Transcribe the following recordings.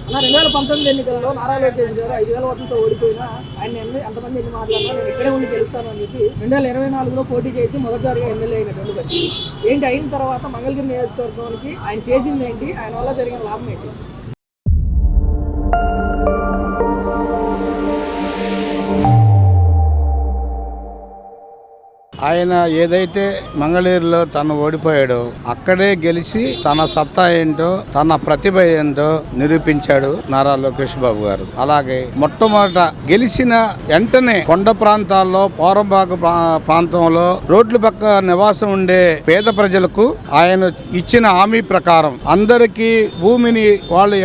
2019 ఎన్నికల్లో నారా లోకేష్ గారు 5,000 ఓట్లతో ఓడిపోయినా ఆయన ఎంతమంది ఎన్ని మాట్లాడినా నేను ఇక్కడే ఉండి గెలుస్తాను అని చెప్పి 2024లో పోటీ చేసి మొదటిసారిగా ఎమ్మెల్యే అయినటువంటి వ్యక్తి. ఏంటి అయిన తర్వాత మంగళగిరి నియోజకవర్గానికి ఆయన చేసింది ఏంటి, ఆయన వల్ల జరిగిన లాభం ఏంటి? ఆయన ఏదైతే మంగళగిరిలో తను ఓడిపోయాడో అక్కడే గెలిచి తన సత్తా ఏంటో తన ప్రతిభ ఏంటో నిరూపించాడు నారా లోకేష్ బాబు గారు. అలాగే మొట్టమొదట గెలిచిన వెంటనే కొండ ప్రాంతాల్లో పౌరభాగ ప్రాంతంలో రోడ్ల పక్క నివాసం ఉండే పేద ప్రజలకు ఆయన ఇచ్చిన హామీ ప్రకారం అందరికీ భూమిని వాళ్ళు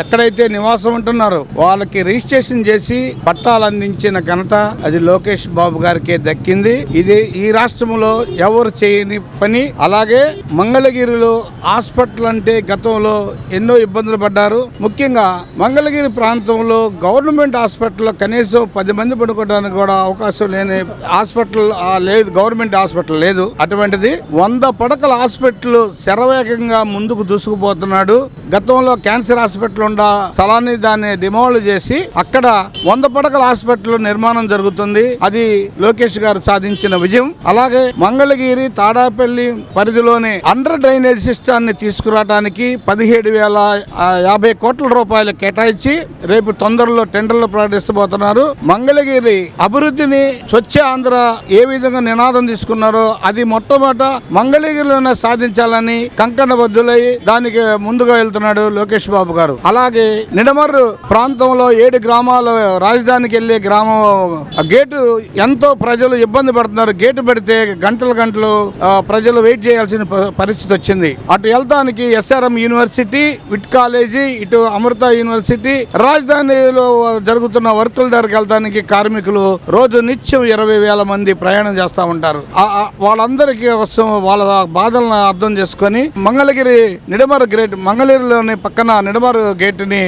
ఎక్కడైతే నివాసం ఉంటున్నారో వాళ్ళకి రిజిస్ట్రేషన్ చేసి పట్టాలు అందించిన ఘనత అది లోకేష్ బాబు గారికే దక్కింది. ఇది ఈ రాష్ట్రంలో ఎవరు చేయని పని. అలాగే మంగళగిరిలో హాస్పిటల్ అంటే గతంలో ఎన్నో ఇబ్బందులు పడ్డారు. ముఖ్యంగా మంగళగిరి ప్రాంతంలో గవర్నమెంట్ హాస్పిటల్లో కనీసం 10 మంది పడుకోవడానికి కూడా అవకాశం లేని హాస్పిటల్ లేదు, గవర్నమెంట్ హాస్పిటల్ లేదు. అటువంటిది 100 పడకల హాస్పిటల్ శరవేగంగా ముందుకు దూసుకుపోతున్నాడు. గతంలో క్యాన్సర్ హాస్పిటల్ ఉన్న స్థలాన్ని దాన్ని డిమాండ్ చేసి అక్కడ 100 పడకల హాస్పిటల్ నిర్మాణం జరుగుతుంది. అది లోకేష్ గారు సాధించిన విజయం. అలాగే మంగళగిరి తాడాపల్లి పరిధిలోని అండర్ డ్రైనేజ్ సిస్టాన్ని తీసుకురావడానికి 17,050 కోట్ల రూపాయలు కేటాయించి రేపు తొందరలో టెండర్లు ప్రకటిస్తబోతున్నారు. మంగళగిరి అభివృద్ధిని స్వచ్ఛ ఆంధ్ర ఏ విధంగా నినాదం తీసుకున్నారో అది మొట్టమొదట మంగళగిరిలోనే సాధించాలని కంకణబద్ధులై దానికి ముందుగా వెళ్తున్నాడు లోకేష్ బాబు గారు. అలాగే నిడమర్రు ప్రాంతంలో 7 గ్రామాలు రాజధానికి వెళ్లే గ్రామం గేటు ఎంతో ప్రజలు ఇబ్బంది పడుతున్నారు. గేటు పెడితే గంటలు ప్రజలు వెయిట్ చేయాల్సిన పరిస్థితి వచ్చింది. అటు వెళ్తానికి SRM యూనివర్సిటీ, విట్ కాలేజీ, ఇటు అమృత యూనివర్సిటీ, రాజధానిలో జరుగుతున్న వర్కుల దగ్గరికి వెళ్తానికి కార్మికులు రోజు నిత్యం 20,000 మంది ప్రయాణం చేస్తూ ఉంటారు. వాళ్ళందరికీ వాళ్ళ బాధలను అర్థం చేసుకుని మంగళగిరి నిడమరు గేట్, మంగళగిరిలోని పక్కన నిడమరు గేట్ ని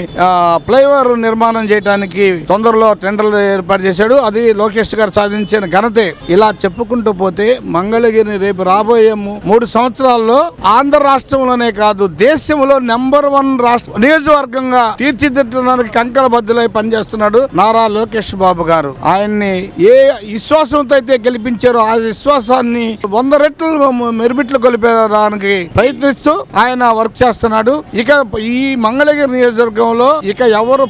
ఫ్లైఓవర్ నిర్మాణం చేయడానికి తొందరలో టెండర్లు ఏర్పాటు చేశాడు. అది లోకేష్ గారు సాధించిన ఘనతే. ఇలా చెప్పుకుంటూ పోతే మంగళగిరిని రేపు రాబోయే 3 సంవత్సరాల్లో ఆంధ్ర రాష్ట్రంలోనే కాదు దేశంలో నెంబర్ 1 రాష్ట్ర నియోజకవర్గంగా తీర్చిదిద్దడానికి కంకణబద్ధులై పనిచేస్తున్నాడు నారా లోకేష్ బాబు గారు. ఆయన్ని ఏ విశ్వాసంతో అయితే గెలిపించారో ఆ విశ్వాసాన్ని 100 రెట్లు మెరుమిట్లు కొలిపేదానికి ప్రయత్నిస్తూ ఆయన వర్క్ చేస్తున్నాడు. ఇక ఈ మంగళగిరి నియోజకవర్గంలో ఇక ఎవరు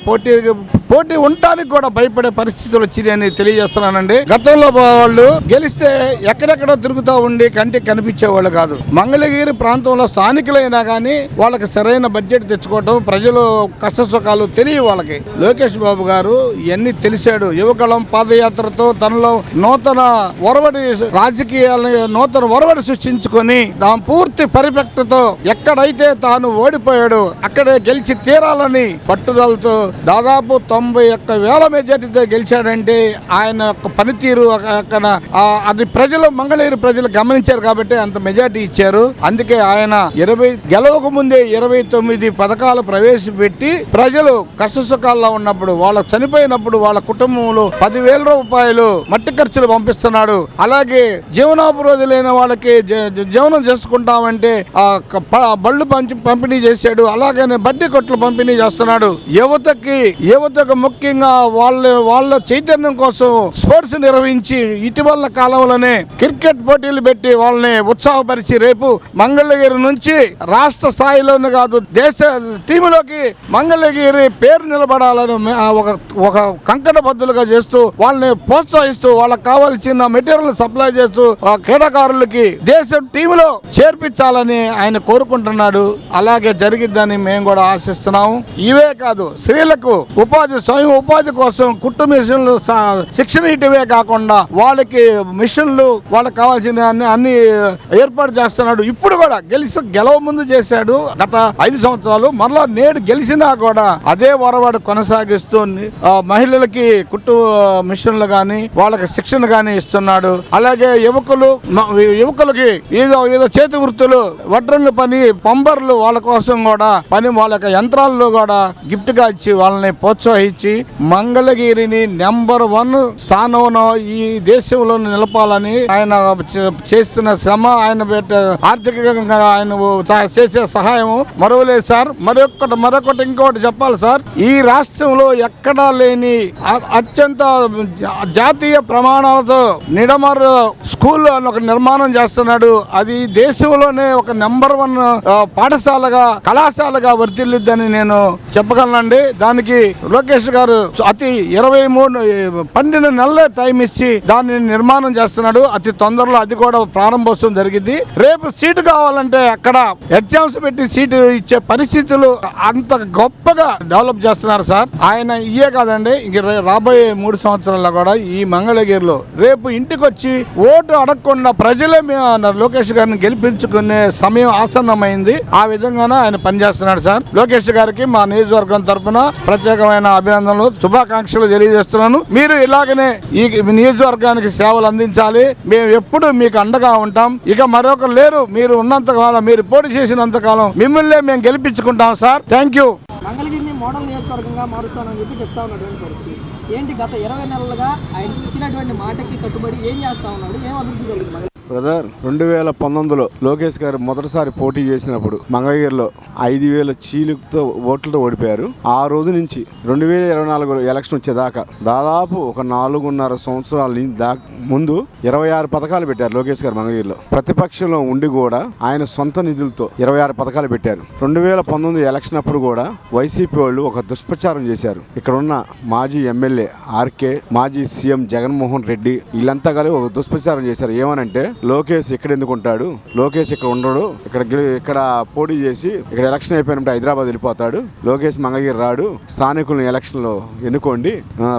పోటీ ఉండటానికి కూడా భయపడే పరిస్థితులు వచ్చిందని తెలియజేస్తున్నానండి. గతంలో వాళ్ళు గెలిస్తే ఎక్కడెక్కడో తిరుగుతూ ఉండి కంటికి కనిపించేవాళ్ళు కాదు. మంగళగిరి ప్రాంతంలో స్థానికులైనా కానీ వాళ్ళకి సరైన బడ్జెట్ తెచ్చుకోవటం, ప్రజలు కష్ట సుఖాలు తెలియ వాళ్ళకి. లోకేష్ బాబు గారు ఇవన్నీ తెలిసాడు. యువకులం పాదయాత్రతో తనలో నూతన ఒరవడి రాజకీయాలని నూతన ఒరవడి సృష్టించుకొని దాని పూర్తి పరిపక్వతతో ఎక్కడైతే తాను ఓడిపోయాడు అక్కడే గెలిచి తీరాలని పట్టుదలతో దాదాపు 91,000 మెజార్టీతో గెలిచాడంటే ఆయన యొక్క పనితీరు అది ప్రజలు మంగళగిరి ప్రజలు గమనించారు కాబట్టి అంత మెజార్టీ ఇచ్చారు. అందుకే ఆయన గెలవక ముందే 29 పథకాలు ప్రవేశపెట్టి ప్రజలు కష్ట సుఖాల్లో ఉన్నప్పుడు, వాళ్ళ చనిపోయినప్పుడు వాళ్ళ కుటుంబంలో 10,000 రూపాయలు మట్టి ఖర్చులు పంపిస్తున్నాడు. అలాగే జీవనాభివృద్ధి లేని వాళ్ళకి జీవనం చేసుకుంటామంటే బళ్ళు పంపిణీ చేశాడు. అలాగనే బడ్డీ కొట్లు పంపిణీ చేస్తున్నాడు. యువతకు ముఖ్యంగా వాళ్ళ చైతన్యం కోసం స్పోర్ట్స్ నిర్వహించి ఇటీవల కాలంలోనే క్రికెట్ పోటీలు పెట్టి వాళ్ళని ఉత్సాహపరిచి రేపు మంగళగిరి నుంచి రాష్ట్ర స్థాయిలోనే కాదు దేశ టీములోకి మంగళగిరి పేరు నిలబడాలని ఒక కంకణబద్ధులుగా చేస్తూ వాళ్ళని ప్రోత్సహిస్తూ వాళ్ళకి కావాల్సిన మెటీరియల్ సప్లై చేస్తూ క్రీడాకారులకి దేశ టీములో చేర్పించాలని ఆయన కోరుకుంటున్నాడు. అలాగే జరిగిద్దని మేము కూడా ఆశిస్తున్నాము. ఇవే కాదు స్త్రీలకు స్వయం ఉపాధి కోసం కుట్టు మిషన్లు శిక్షణ ఇటువే కాకుండా వాళ్ళకి మిషన్లు వాళ్ళకి కావాల్సిన అన్ని ఏర్పాటు చేస్తున్నాడు. ఇప్పుడు కూడా గెలవ ముందు చేశాడు గత 5 సంవత్సరాలు. మరలా నేడు గెలిచినా కూడా అదే వరవాడు కొనసాగిస్తూ మహిళలకి కుట్టు మిషన్లు గాని వాళ్ళకి శిక్షణ గాని ఇస్తున్నాడు. అలాగే యువకులకి ఏదో చేతి వృత్తులు, వడ్రంగి పని, పంబర్లు వాళ్ళ కోసం కూడా వాళ్ళకి యంత్రాల్లో కూడా గిఫ్ట్ గా ఇచ్చి వాళ్ళని ప్రోత్సహించి ఇచ్చి మంగళగిరిని నెంబర్ 1 స్థానంలో ఈ దేశంలో నిలపాలని ఆయన చేస్తున్న శ్రమ, ఆయన ఆర్థికంగా ఆయన చేసే సహాయం మరవలేదు సార్. మరొకటి ఇంకోటి చెప్పాలి సార్, ఈ రాష్ట్రంలో ఎక్కడా లేని అత్యంత జాతీయ ప్రమాణాలతో నిడమర్ స్కూల్ ఒక నిర్మాణం చేస్తున్నాడు. అది దేశంలోనే ఒక నెంబర్ 1 పాఠశాలగా, కళాశాలగా వర్తిల్లిద్దని నేను చెప్పగలనండి. దానికి లోకేష్ గారు 12 నెలల టైం ఇచ్చి దాన్ని నిర్మాణం చేస్తున్నాడు. అతి తొందరలో అది కూడా ప్రారంభోత్సవం జరిగింది. రేపు సీటు కావాలంటే అక్కడ ఎగ్జామ్స్ పెట్టి సీటు ఇచ్చే పరిస్థితులు అంత గొప్పగా డెవలప్ చేస్తున్నారు సార్. ఆయన ఇయే కాదండి, ఇంక రాబోయే 3 సంవత్సరాల్లో కూడా ఈ మంగళగిరిలో రేపు ఇంటికి వచ్చి ఓటు అడగకుండా ప్రజలే లోకేష్ గారిని గెలిపించుకునే సమయం ఆసన్నమైంది. ఆ విధంగానే ఆయన పనిచేస్తున్నాడు సార్. లోకేష్ గారికి మా నియోజకవర్గం తరఫున ప్రత్యేకమైన అభినందనలు, శుభాకాంక్షలు తెలియజేస్తున్నాను. మీరు ఇలాగనే ఈ నియోజకవర్గానికి సేవలు అందించాలి. మేము ఎప్పుడు మీకు అండగా ఉంటాం. ఇక మరొకరు లేరు. మీరు ఉన్నంత కాలం, మీరు పోటీ చేసినంత కాలం మిమ్మల్ని మేము గెలిపించుకుంటాం సార్. Thank you. మంగళగిరిని మోడల్ నియోజకవర్గంగా మారుస్తానని చెప్పి చెప్తా ఉన్నటువంటి పరిస్థితి ఏంటి? గత 20 నెలలుగా ఆయన ఇచ్చినటువంటి మాటకి కట్టుబడి ఏం చేస్తా ఉన్నాడు? ఏం అభివృద్ధి కలిగింది? బ్రదర్, 2019లో లోకేష్ గారు మొదటిసారి పోటీ చేసినప్పుడు మంగళగిరిలో 5,000 చీలుతో ఓట్లతో ఓడిపోయారు. ఆ రోజు నుంచి 2024 ఎలక్షన్ వచ్చేదాకా దాదాపు ఒక 4.5 సంవత్సరాల ముందు 26 పథకాలు పెట్టారు లోకేష్ గారు మంగళగిరిలో. ప్రతిపక్షంలో ఉండి కూడా ఆయన సొంత నిధులతో 26 పథకాలు పెట్టారు. 2019 ఎలక్షన్ అప్పుడు కూడా వైసీపీ వాళ్ళు ఒక దుష్ప్రచారం చేశారు. ఇక్కడ ఉన్న మాజీ ఎమ్మెల్యే ఆర్కే, మాజీ సీఎం జగన్మోహన్ రెడ్డి వీళ్ళంతా కలిసి ఒక దుష్ప్రచారం చేశారు. ఏమనంటే లోకేష్ ఇక్కడ ఎందుకు ఉంటాడు, లోకేష్ ఇక్కడ ఉండడు, ఇక్కడ పోటీ చేసి ఇక్కడ ఎలక్షన్ అయిపోయినప్పుడు హైదరాబాద్ వెళ్ళిపోతాడు, లోకేష్ మంగళగిరి రాడు, స్థానికులను ఎలక్షన్ లో ఎన్నుకోండి,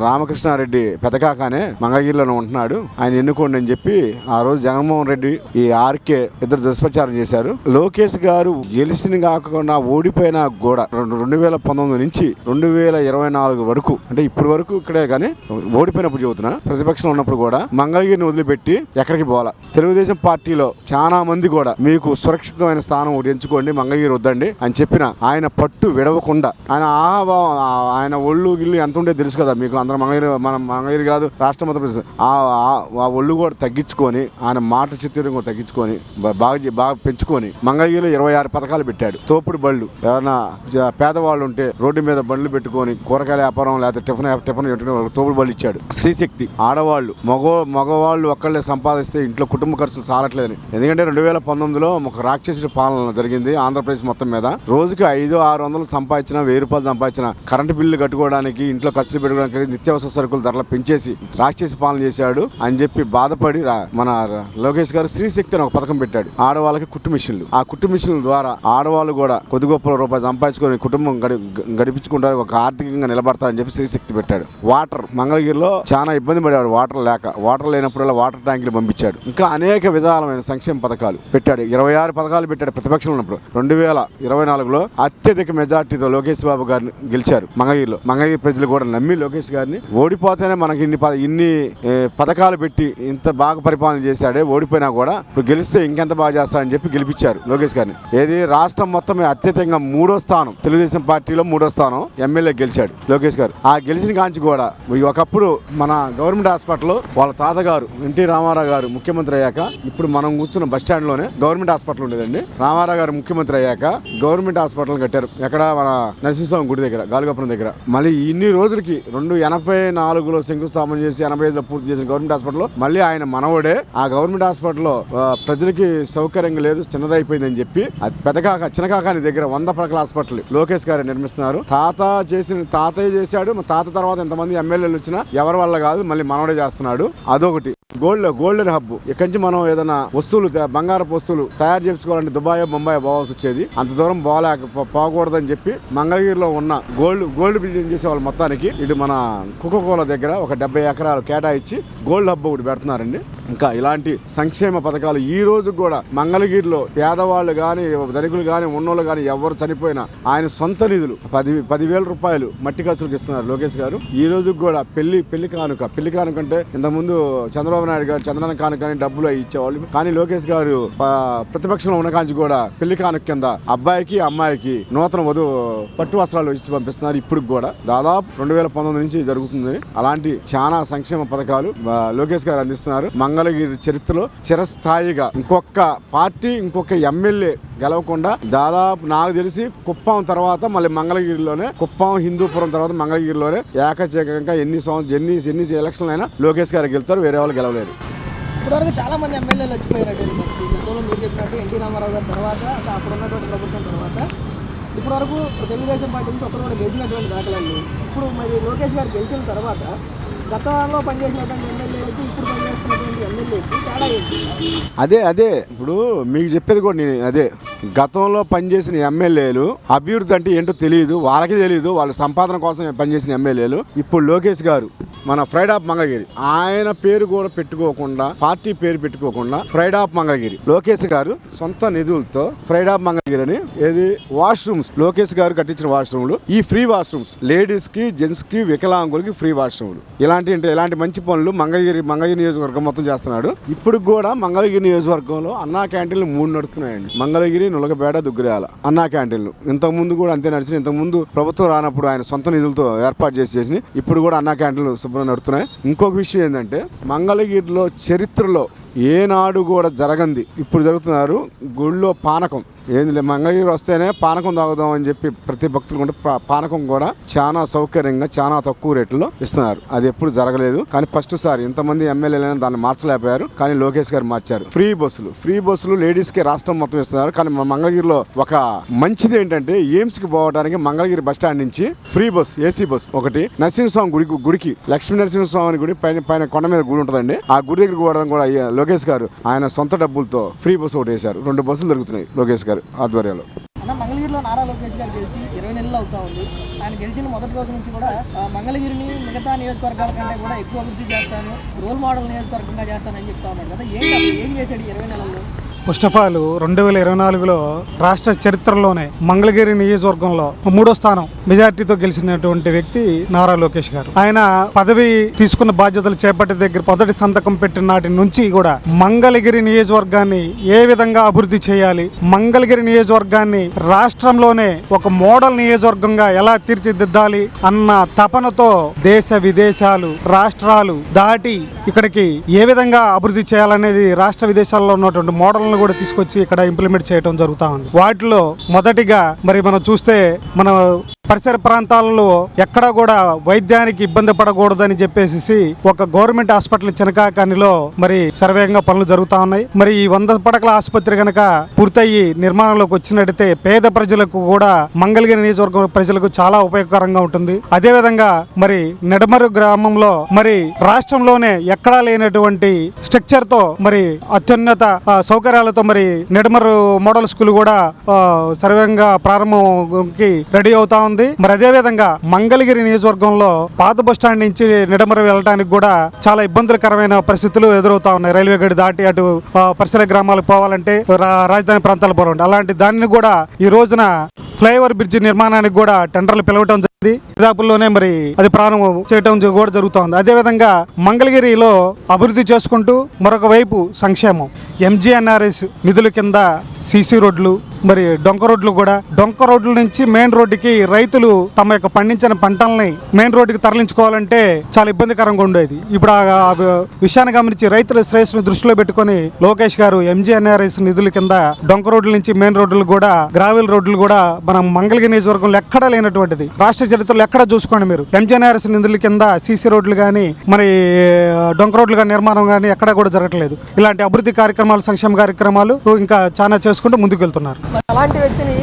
రామకృష్ణారెడ్డి పెదకాకానే మంగళగిరిలోనే ఉంటున్నాడు, ఆయన ఎన్నుకోండి అని చెప్పి ఆ రోజు జగన్మోహన్ రెడ్డి ఈ ఆర్కే ఇద్దరు దుష్ప్రచారం చేశారు. లోకేష్ గారు గెలిచిన కాకుండా ఓడిపోయినా కూడా 2019 నుంచి 2024 వరకు, అంటే ఇప్పటి వరకు ఇక్కడే కానీ ఓడిపోయినప్పుడు చెబుతున్నా, ప్రతిపక్షంలో ఉన్నప్పుడు కూడా మంగళగిరిని వదిలిపెట్టి ఎక్కడికి పోవాలా. తెలుగుదేశం పార్టీలో చాలా మంది కూడా మీకు సురక్షితమైన స్థానం ఒకటి ఎంచుకోండి, మంగళగిరి వద్దండి అని చెప్పిన ఆయన పట్టు విడవకుండా ఆయన ఒళ్ళు గిల్లు ఎంత ఉండే తెలుసు కదా మీకు. అందరం మంగళగిరి కాదు రాష్ట్రం మొత్తం ఆ ఒళ్ళు కూడా తగ్గించుకొని, ఆయన మాట చిత్రం కూడా తగ్గించుకొని బాగా పెంచుకొని మంగళగిరిలో 26 పథకాలు పెట్టాడు. తోపుడు బళ్ళు, ఎవరైనా పేదవాళ్ళు ఉంటే రోడ్డు మీద బండ్లు పెట్టుకొని కూరగాయల వ్యాపారం లేకపోతే టిఫిన్ తోపుడు బళ్ళు ఇచ్చాడు. స్త్రీశక్తి, ఆడవాళ్ళు మగవాళ్ళు ఒక్కళ్ళే సంపాదిస్తే ఇంట్లో కుటుంబ ఖర్చులు సాలట్లేదని. ఎందుకంటే 2019లో ఒక రాక్షసుడి పాలన జరిగింది ఆంధ్రప్రదేశ్ మొత్తం మీద. రోజుకి 500-600 సంపాదించిన, 1000 రూపాయలు సంపాదించిన కరెంటు బిల్లు కట్టుకోవడానికి, ఇంట్లో ఖర్చులు పెట్టుకోవడానికి నిత్యావసర సరుకుల ధరలు పెంచేసి రాక్షసి పాలన చేశాడు అని చెప్పి బాధపడి మన లోకేష్ గారు స్త్రీశక్తి అని ఒక పథకం పెట్టాడు. ఆడవాళ్ళకి కుట్టు మిషన్లు, ఆ కుట్టు మిషన్ల ద్వారా ఆడవాళ్ళు కూడా కొద్ది గొప్ప రూపాయలు సంపాదించుకొని కుటుంబం గడిపించుకుంటారు, ఒక ఆర్థికంగా నిలబడతారని చెప్పి స్త్రీశక్తి పెట్టాడు. వాటర్, మంగళగిరిలో చాలా ఇబ్బంది పడేవాడు వాటర్ లేనప్పుడల్లా వాటర్ ట్యాంకులు పంపించాడు. ఇంకా అనేక విధాలమైన సంక్షేమ పథకాలు పెట్టాడు. 26 పథకాలు పెట్టాడు ప్రతిపక్షంలో ఉన్నప్పుడు. 2024లో అత్యధిక మెజార్టీతో లోకేష్ బాబు గారిని గెలిచారు మంగళగిరిలో. మంగళగిరి ప్రజలు కూడా నమ్మి లోకేష్ గారిని, ఓడిపోతేనే మనకి ఇన్ని పథకాలు పెట్టి ఇంత బాగా పరిపాలన చేశాడే, ఓడిపోయినా కూడా ఇప్పుడు గెలిస్తే ఇంకెంత బాగా చేస్తారని చెప్పి గెలిపించారు లోకేష్ గారిని. ఏది రాష్ట్రం మొత్తం అత్యధికంగా 3వ స్థానం, తెలుగుదేశం పార్టీలో 3వ స్థానం ఎమ్మెల్యే గెలిచాడు లోకేష్ గారు. ఆ గెలిచిన కాంచి కూడా ఒకప్పుడు మన గవర్నమెంట్ హాస్పిటల్ వాళ్ళ తాతగారు ఎన్టీ రామారావు గారు ముఖ్యమంత్రి అయ్యాక, ఇప్పుడు మనం కూర్చున్న బస్ స్టాండ్ లోనే గవర్నమెంట్ హాస్పిటల్ ఉండేదండి. రామారావు గారు ముఖ్యమంత్రి అయ్యాక గవర్నమెంట్ హాస్పిటల్ కట్టారు. ఎక్కడ మన నరసింహస్వామి గుడి దగ్గర, గాలిగోపురం దగ్గర. మళ్ళీ ఇన్ని రోజులకి 1984లో శంకుస్థాపన చేసి 85లో పూర్తి చేసిన గవర్నమెంట్ హాస్పిటల్ మళ్ళీ ఆయన మనవడే ఆ గవర్నమెంట్ హాస్పిటల్లో ప్రజలకి సౌకర్యంగా లేదు, చిన్నదైపోయిందని చెప్పి పెద్దకాక చిన్నకాకాని దగ్గర 100 పడకల హాస్పిటల్ లోకేష్ గారు నిర్మిస్తున్నారు. తాతయ్య చేశాడు. తాత తర్వాత ఎంతమంది ఎమ్మెల్యేలు వచ్చినా ఎవరి వల్ల కాదు, మళ్ళీ మనవడే చేస్తున్నాడు. అదొకటి. Golden hub. ఇక్కడి నుంచి మనం ఏదైనా వస్తువులు, బంగారపు వస్తువులు తయారు చేసుకోవాలంటే దుబాయ్, ముంబై పోవాల్సి వచ్చేది. అంత దూరం పోకూడదని చెప్పి మంగళగిరిలో ఉన్న గోల్డ్ బిజినెస్ చేసే వాళ్ళు మొత్తానికి ఇటు మన కోకోకోలా దగ్గర ఒక 70 ఎకరాలు కేటాయించి గోల్డ్ హబ్ ఒకటి పెడుతున్నారండి. ఇంకా ఇలాంటి సంక్షేమ పథకాలు ఈ రోజు కూడా మంగళగిరిలో పేదవాళ్ళు కానీ ధనికులు కానీ ఉన్నోళ్ళు కానీ ఎవరు చనిపోయినా ఆయన సొంత నిధులు 10,000 రూపాయలు మట్టి ఖర్చులకు ఇస్తున్నారు లోకేష్ గారు. ఈ రోజు కూడా పెళ్లి కానుక అంటే ఇంతకుముందు చంద్రబాబు నాయుడు గారు చంద్రబాబు కానుక అని డబ్బులు ఇచ్చేవాళ్ళు. కానీ లోకేష్ గారు ప్రతిపక్షంలో ఉన్న కాంచి కూడా పెళ్లి కానుక కింద అబ్బాయికి అమ్మాయికి నూతన వధువు పట్టు వస్త్రాలు ఇచ్చి పంపిస్తున్నారు. ఇప్పుడు కూడా దాదాపు 2019 నుంచి జరుగుతుంది. అలాంటి చాలా సంక్షేమ పథకాలు లోకేష్ గారు అందిస్తున్నారు. మంగళగిరి చరిత్రలో చిరస్థాయిగా ఇంకొక పార్టీ ఇంకొక ఎమ్మెల్యే గెలవకుండా దాదాపు నాకు తెలిసి కుప్పం తర్వాత మళ్ళీ మంగళగిరిలోనే కుప్పం హిందూపురం తర్వాత మంగళగిరిలోనే ఏకచేకంగా ఎన్ని ఎలక్షన్లు అయినా లోకేష్ గారు గెలుతారు, వేరే వాళ్ళు గెలవలేరు. ఇప్పటివరకు చాలా మంది ఎమ్మెల్యేలు వచ్చిపోయినట్టు మీరు చెప్పినట్టు ఎన్టీ రామారావు గారి తర్వాత అప్పుడు ఉన్నటువంటి ప్రభుత్వం తర్వాత ఇప్పటివరకు తెలుగుదేశం పార్టీ నుంచి ఒకరు కూడా గెలిచినటువంటి దాఖలాలు. ఇప్పుడు మరి లోకేష్ గారు గెలిచిన తర్వాత గతంలో పనిచేసినటువంటి ఎమ్మెల్యేలకి ఇప్పుడు పనిచేస్తున్నటువంటి ఎమ్మెల్యేకి తేడా ఏంటి? అదే ఇప్పుడు మీకు చెప్పేది కూడా నేను అదే. గతంలో పనిచేసిన ఎమ్మెల్యేలు అభివృద్ధి అంటే ఏంటో తెలియదు, వాళ్ళకి తెలియదు, వాళ్ళ సంపాదన కోసం పనిచేసిన ఎమ్మెల్యేలు. ఇప్పుడు లోకేష్ గారు మన ఫ్రైడ్ ఆఫ్ మంగళగిరి ఆయన పేరు కూడా పెట్టుకోకుండా, పార్టీ పేరు పెట్టుకోకుండా ఫ్రైడ్ ఆఫ్ మంగళగిరి లోకేష్ గారు సొంత నిధులతో ఫ్రైడ్ ఆఫ్ మంగళగిరి అని ఏది వాష్రూమ్స్ లోకేష్ గారు కట్టించిన వాష్రూమ్లు, ఈ ఫ్రీ వాష్రూమ్స్ లేడీస్ కి జెంట్స్ కి వికలాంగులకి ఫ్రీ వాష్రూమ్లు, ఇలాంటి మంచి పనులు మంగళగిరి నియోజకవర్గం మొత్తం చేస్తున్నాడు. ఇప్పుడు కూడా మంగళగిరి నియోజకవర్గంలో అన్నా క్యాంటీన్లు 3 నడుస్తున్నాయండి. మంగళగిరి, నులకపేట, దుగ్గరాల అన్నా క్యాంటీన్లు. ఇంతకు ముందు కూడా అంతే నడిచిన. ఇంతకు ముందు ప్రభుత్వం రానప్పుడు ఆయన సొంత నిధులతో ఏర్పాటు చేసి ఇప్పుడు కూడా అన్నా క్యాంటీన్లు శుభ్రంగా నడుస్తున్నాయి. ఇంకొక విషయం ఏంటంటే మంగళగిరిలో చరిత్రలో ఏనాడు కూడా జరగంది ఇప్పుడు జరుగుతున్నారు. గుళ్ళో పానకం ఏంది మంగళగిరి వస్తేనే పానకం తాగుదాం అని చెప్పి ప్రతి భక్తులు కూడా పానకం కూడా చాలా సౌకర్యంగా చాలా తక్కువ రేట్లలో ఇస్తున్నారు. అది ఎప్పుడు జరగలేదు. కానీ ఫస్ట్ సారి ఇంతమంది ఎమ్మెల్యేలైనా దాన్ని మార్చలేకపోయారు. కానీ లోకేష్ గారు మార్చారు. ఫ్రీ బస్సులు లేడీస్ కి రాష్ట్రం మొత్తం ఇస్తున్నారు. కానీ మంగళగిరిలో ఒక మంచిది ఏంటంటే ఎయిమ్స్ కి పోవడానికి మంగళగిరి బస్ స్టాండ్ నుంచి ఫ్రీ బస్, ఏసీ బస్ ఒకటి నరసింహస్వామి గుడికి లక్ష్మీ నరసింహస్వామి గుడి పైన కొండ మీద గుడి ఉంటుందండి. ఆ గుడి దగ్గరికి పోవడానికి కూడా లోకేష్ గారు ఆయన సొంత డబ్బులతో ఫ్రీ బస్సు ఒకటి వేశారు. 2 బస్సులు దొరుకుతున్నాయి లోకేష్ గారు ఆధ్వర్యంలో. మంగళగిరిలో నారా లోకేష్ గారు గెలిచి 20 నెలలు అవుతా ఉంది. ఆయన గెలిచిన మొదటి రోజు నుంచి కూడా మంగళగిరిని మిగతా నియోజకవర్గాల కంటే కూడా ఎక్కువ అభివృద్ధి చేస్తాను, రోల్ మోడల్ నియోజకవర్గంగా చేస్తానని చెప్తా ఉన్నాడు కదా. ఏం చేశాడు 20 నెలల్లో? ఫస్ట్ ఆఫ్ ఆల్ 2024లో రాష్ట్ర చరిత్రలోనే మంగళగిరి నియోజకవర్గంలో 3వ స్థానం మెజార్టీతో గెలిచినటువంటి వ్యక్తి నారా లోకేష్ గారు. ఆయన పదవి తీసుకున్న బాధ్యతలు చేపట్టే దగ్గర మొదటి సంతకం పెట్టిన నాటి నుంచి కూడా మంగళగిరి నియోజకవర్గాన్ని ఏ విధంగా అభివృద్ధి చేయాలి, మంగళగిరి నియోజకవర్గాన్ని రాష్ట్రంలోనే ఒక మోడల్ నియోజకవర్గంగా ఎలా తీర్చిదిద్దాలి అన్న తపనతో దేశ విదేశాలు రాష్ట్రాలు దాటి ఇక్కడికి ఏ విధంగా అభివృద్ధి చేయాలనేది రాష్ట్ర విదేశాల్లో ఉన్నటువంటి మోడల్ కూడా తీసుకొచ్చి ఇక్కడ ఇంప్లిమెంట్ చేయడం జరుగుతా ఉంది. వాటిలో మొదటిగా మరి మనం చూస్తే మన పరిసర ప్రాంతాలలో ఎక్కడా కూడా వైద్యానికి ఇబ్బంది పడకూడదని చెప్పేసి ఒక గవర్నమెంట్ హాస్పిటల్ చినకాకానిలో మరి సర్వేగంగా పనులు జరుగుతా ఉన్నాయి. మరి ఈ 100 పడకల ఆసుపత్రి కనుక పూర్తయి నిర్మాణంలోకి వచ్చినట్టయితే పేద ప్రజలకు కూడా మంగళగిరి నియోజకవర్గం ప్రజలకు చాలా ఉపయోగకరంగా ఉంటుంది. అదేవిధంగా మరి నెడమరు గ్రామంలో మరి రాష్ట్రంలోనే ఎక్కడా లేనటువంటి స్ట్రక్చర్ తో మరి అత్యున్నత సౌకర్యాలతో మరి నెడమరు మోడల్ స్కూల్ కూడా సర్వేగంగా ప్రారంభంకి రెడీ అవుతా ఉంది. మరి అదే విధంగా మంగళగిరి నియోజకవర్గంలో పాత బస్ స్టాండ్ నుంచి నిడమర వెళ్ళడానికి కూడా చాలా ఇబ్బందులకరమైన పరిస్థితులు ఎదురవుతా ఉన్నాయి. రైల్వే గడి దాటి అటు పరిసర గ్రామాలకు పోవాలంటే రాజధాని ప్రాంతాలు పోవాలంటే అలాంటి దానిని కూడా ఈ రోజున ఫ్లైఓవర్ బ్రిడ్జి నిర్మాణానికి కూడా టెండర్లు పిలవటం జరిగింది. దాపుల్లోనే మరి అది ప్రారంభం చేయటం కూడా జరుగుతూ ఉంది. అదేవిధంగా మంగళగిరిలో అభివృద్ధి చేసుకుంటూ మరొక వైపు సంక్షేమం ఎంజీఎన్ఆర్ఎస్ నిధుల కింద సీసీ రోడ్లు మరి డొంక రోడ్ల నుంచి మెయిన్ రోడ్డుకి రైతులు తమ యొక్క పండించిన పంటల్ని మెయిన్ రోడ్డుకి తరలించుకోవాలంటే చాలా ఇబ్బందికరంగా ఉండేది. ఇప్పుడు ఆ విషయాన్ని గమనించి రైతుల శ్రేయస్సును దృష్టిలో పెట్టుకుని లోకేష్ గారు ఎంజీఎన్ఆర్ఎస్ నిధుల కింద డొంక రోడ్ల నుంచి మెయిన్ రోడ్లు కూడా గ్రావెల్ రోడ్లు కూడా మనం మంగళగిరి నియోజకవర్గంలో ఎక్కడా లేనటువంటిది. రాష్ట్ర చరిత్రలో ఎక్కడ చూసుకోండి మీరు ఎంజీఎన్ఆర్ఎస్ నిధుల కింద సీసీ రోడ్లు కానీ మరి డొంక రోడ్లు కానీ నిర్మాణం కానీ ఎక్కడ కూడా జరగట్లేదు. ఇలాంటి అభివృద్ధి కార్యక్రమాలు సంక్షేమ కార్యక్రమాలు ఇంకా చాలా చేసుకుంటూ ముందుకు వెళ్తున్నారు. అలాంటి వ్యక్తిని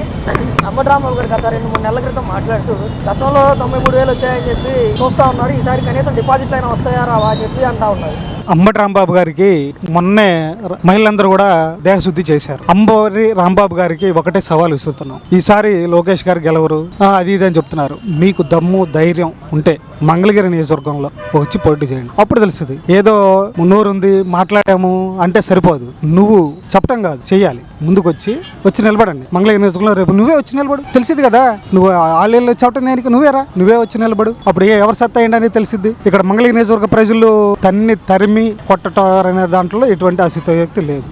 అంబటరాంబాబు గారు గత 2-3 నెలల క్రితం మాట్లాడుతూ గతంలో 93,000 వచ్చాయని చెప్పి చూస్తా ఉన్నారు, ఈసారి కనీసం డిపాజిట్లు అయినా వస్తాయా రావా అని చెప్పి అంటా ఉన్నారు. అంబటి రాంబాబు గారికి మొన్నే మహిళలందరూ కూడా దేహశుద్ధి చేశారు. అంబటి రాంబాబు గారికి ఒకటే సవాల్ విసురుతున్నాం, ఈసారి లోకేష్ గారు గెలవరు అది ఇది అని చెప్తున్నారు. మీకు దమ్ము ధైర్యం ఉంటే మంగళగిరి నియోజకవర్గంలో వచ్చి పోటీ చేయండి. అప్పుడు తెలుస్తుంది. ఏదో నోరుంది మాట్లాడాము అంటే సరిపోదు. నువ్వు చెప్పడం కాదు, చెయ్యాలి. ముందుకు వచ్చి నిలబడండి. మంగళగిరి నియోజకవర్గంలో రేపు నువ్వే వచ్చి నిలబడు. తెలిసింది కదా, నువ్వు ఆళ్ళేళ్ళు చెప్పడం దేనికి, నువ్వే వచ్చి నిలబడు. అప్పుడు ఎవరు సత్తా ఏంటని తెలిసిద్ది. ఇక్కడ మంగళగిరి నియోజకవర్గ ప్రజలు తరిమి కొట్టడం అనే దాంట్లో ఎటువంటి అసితోక్తి లేదు.